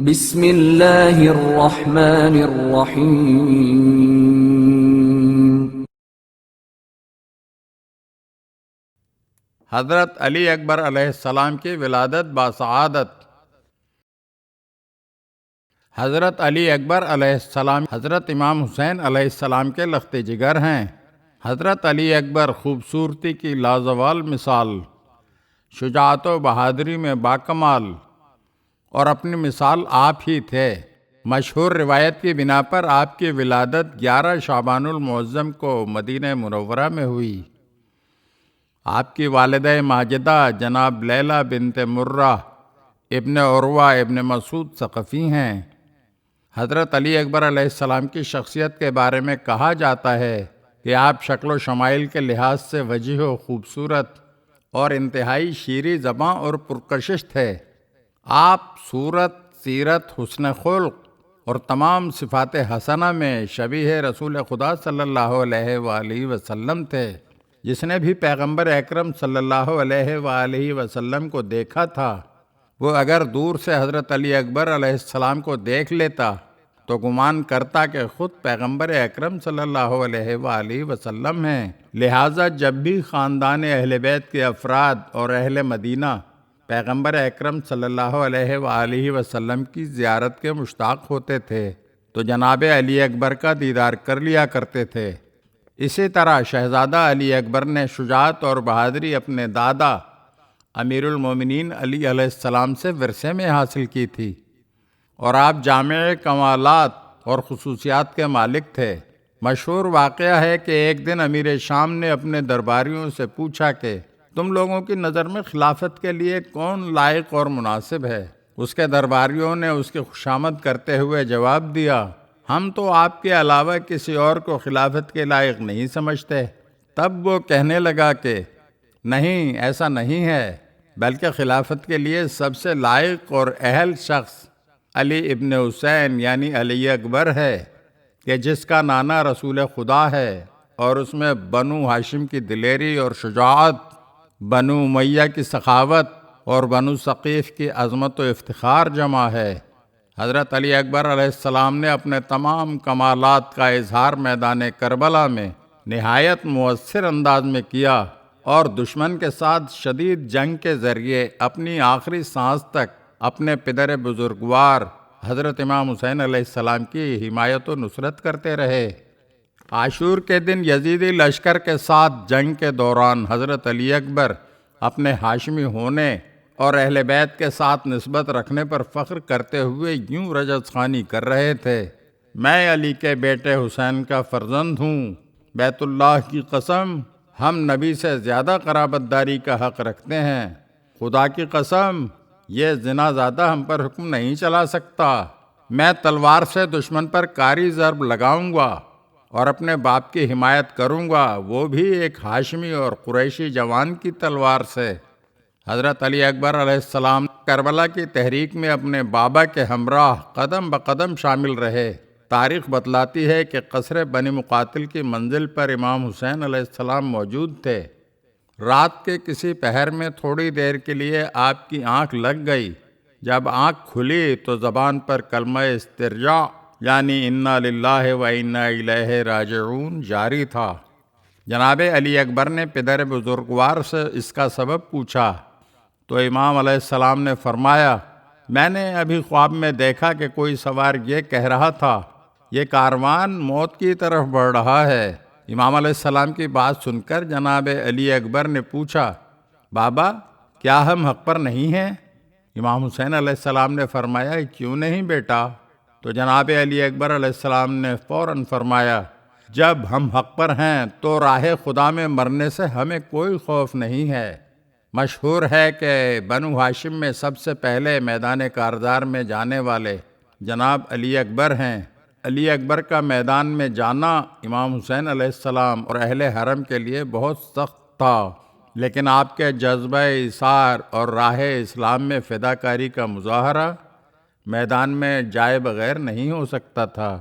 بسم اللہ الرحمن الرحیم۔ حضرت علی اکبر علیہ السلام کی ولادت باسعادت۔ حضرت علی اکبر علیہ السلام حضرت امام حسین علیہ السلام کے لخت جگر ہیں۔ حضرت علی اکبر خوبصورتی کی لازوال مثال، شجاعت و بہادری میں باکمال، اور اپنی مثال آپ ہی تھے۔ مشہور روایت کی بنا پر آپ کی ولادت 11 شعبان المعظم کو مدینہ منورہ میں ہوئی۔ آپ کی والدہ ماجدہ جناب لیلہ بنت مرہ ابن عروہ ابن مسعود ثقفی ہیں۔ حضرت علی اکبر علیہ السلام کی شخصیت کے بارے میں کہا جاتا ہے کہ آپ شکل و شمائل کے لحاظ سے وجیح و خوبصورت اور انتہائی شیریں زباں اور پرکشش تھے۔ آپ صورت، سیرت، حسن خلق اور تمام صفات حسنہ میں شبیہ رسول خدا صلی اللہ علیہ وآلہ وسلم تھے۔ جس نے بھی پیغمبر اکرم صلی اللہ علیہ وآلہ وسلم کو دیکھا تھا، وہ اگر دور سے حضرت علی اکبر علیہ السلام کو دیکھ لیتا تو گمان کرتا کہ خود پیغمبر اکرم صلی اللہ علیہ وآلہ وسلم ہیں۔ لہٰذا جب بھی خاندان اہل بیت کے افراد اور اہل مدینہ پیغمبر اکرم صلی اللہ علیہ وآلہ وسلم کی زیارت کے مشتاق ہوتے تھے تو جناب علی اکبر کا دیدار کر لیا کرتے تھے۔ اسی طرح شہزادہ علی اکبر نے شجاعت اور بہادری اپنے دادا امیر المومنین علی علیہ السلام سے ورثے میں حاصل کی تھی، اور آپ جامع کمالات اور خصوصیات کے مالک تھے۔ مشہور واقعہ ہے کہ ایک دن امیر شام نے اپنے درباریوں سے پوچھا کہ تم لوگوں کی نظر میں خلافت کے لیے کون لائق اور مناسب ہے؟ اس کے درباریوں نے اس کی خوشامد کرتے ہوئے جواب دیا، ہم تو آپ کے علاوہ کسی اور کو خلافت کے لائق نہیں سمجھتے۔ تب وہ کہنے لگا کہ نہیں، ایسا نہیں ہے، بلکہ خلافت کے لیے سب سے لائق اور اہل شخص علی ابن حسین یعنی علی اکبر ہے، کہ جس کا نانا رسول خدا ہے، اور اس میں بنو ہاشم کی دلیری اور شجاعت، بنو امیہ کی سخاوت اور بنو ثقیف کی عظمت و افتخار جمع ہے۔ حضرت علی اکبر علیہ السلام نے اپنے تمام کمالات کا اظہار میدان کربلا میں نہایت مؤثر انداز میں کیا، اور دشمن کے ساتھ شدید جنگ کے ذریعے اپنی آخری سانس تک اپنے پدر بزرگوار حضرت امام حسین علیہ السلام کی حمایت و نصرت کرتے رہے۔ عاشور کے دن یزیدی لشکر کے ساتھ جنگ کے دوران حضرت علی اکبر اپنے ہاشمی ہونے اور اہل بیت کے ساتھ نسبت رکھنے پر فخر کرتے ہوئے یوں رجز خوانی کر رہے تھے، میں علی کے بیٹے حسین کا فرزند ہوں، بیت اللہ کی قسم ہم نبی سے زیادہ قرابت داری کا حق رکھتے ہیں، خدا کی قسم یہ زنا زادہ ہم پر حکم نہیں چلا سکتا، میں تلوار سے دشمن پر کاری ضرب لگاؤں گا اور اپنے باپ کی حمایت کروں گا، وہ بھی ایک ہاشمی اور قریشی جوان کی تلوار سے۔ حضرت علی اکبر علیہ السلام کربلا کی تحریک میں اپنے بابا کے ہمراہ قدم بقدم شامل رہے۔ تاریخ بتلاتی ہے کہ قصر بنی مقاتل کی منزل پر امام حسین علیہ السلام موجود تھے۔ رات کے کسی پہر میں تھوڑی دیر کے لیے آپ کی آنکھ لگ گئی۔ جب آنکھ کھلی تو زبان پر کلمہ استرجاع یعنی انا للہ و انا الیہ راجعون جاری تھا۔ جناب علی اکبر نے پدر بزرگوار سے اس کا سبب پوچھا تو امام علیہ السلام نے فرمایا، میں نے ابھی خواب میں دیکھا کہ کوئی سوار یہ کہہ رہا تھا، یہ کاروان موت کی طرف بڑھ رہا ہے۔ امام علیہ السلام کی بات سن کر جناب علی اکبر نے پوچھا، بابا کیا ہم حق پر نہیں ہیں؟ امام حسین علیہ السلام نے فرمایا، کیوں نہیں بیٹا؟ تو جناب علی اکبر علیہ السلام نے فوراً فرمایا، جب ہم حق پر ہیں تو راہ خدا میں مرنے سے ہمیں کوئی خوف نہیں ہے۔ مشہور ہے کہ بنو ہاشم میں سب سے پہلے میدان کارزار میں جانے والے جناب علی اکبر ہیں۔ علی اکبر کا میدان میں جانا امام حسین علیہ السلام اور اہل حرم کے لیے بہت سخت تھا، لیکن آپ کے جذبہ ایثار اور راہ اسلام میں فداکاری کا مظاہرہ میدان میں جائے بغیر نہیں ہو سکتا تھا۔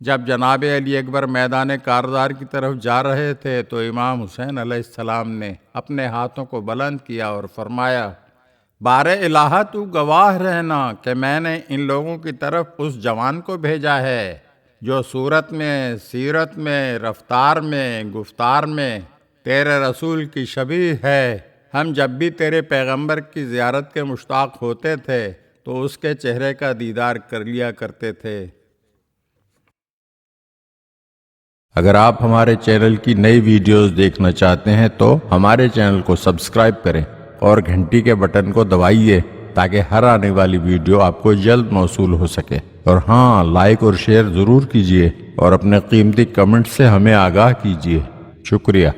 جب جناب علی اکبر میدان کارزار کی طرف جا رہے تھے تو امام حسین علیہ السلام نے اپنے ہاتھوں کو بلند کیا اور فرمایا، بار الہ تو گواہ رہنا کہ میں نے ان لوگوں کی طرف اس جوان کو بھیجا ہے جو صورت میں، سیرت میں، رفتار میں، گفتار میں تیرے رسول کی شبیہ ہے۔ ہم جب بھی تیرے پیغمبر کی زیارت کے مشتاق ہوتے تھے تو اس کے چہرے کا دیدار کر لیا کرتے تھے۔ اگر آپ ہمارے چینل کی نئی ویڈیوز دیکھنا چاہتے ہیں تو ہمارے چینل کو سبسکرائب کریں اور گھنٹی کے بٹن کو دبائیے تاکہ ہر آنے والی ویڈیو آپ کو جلد موصول ہو سکے۔ اور ہاں، لائک اور شیئر ضرور کیجیے اور اپنے قیمتی کمنٹ سے ہمیں آگاہ کیجیے۔ شکریہ۔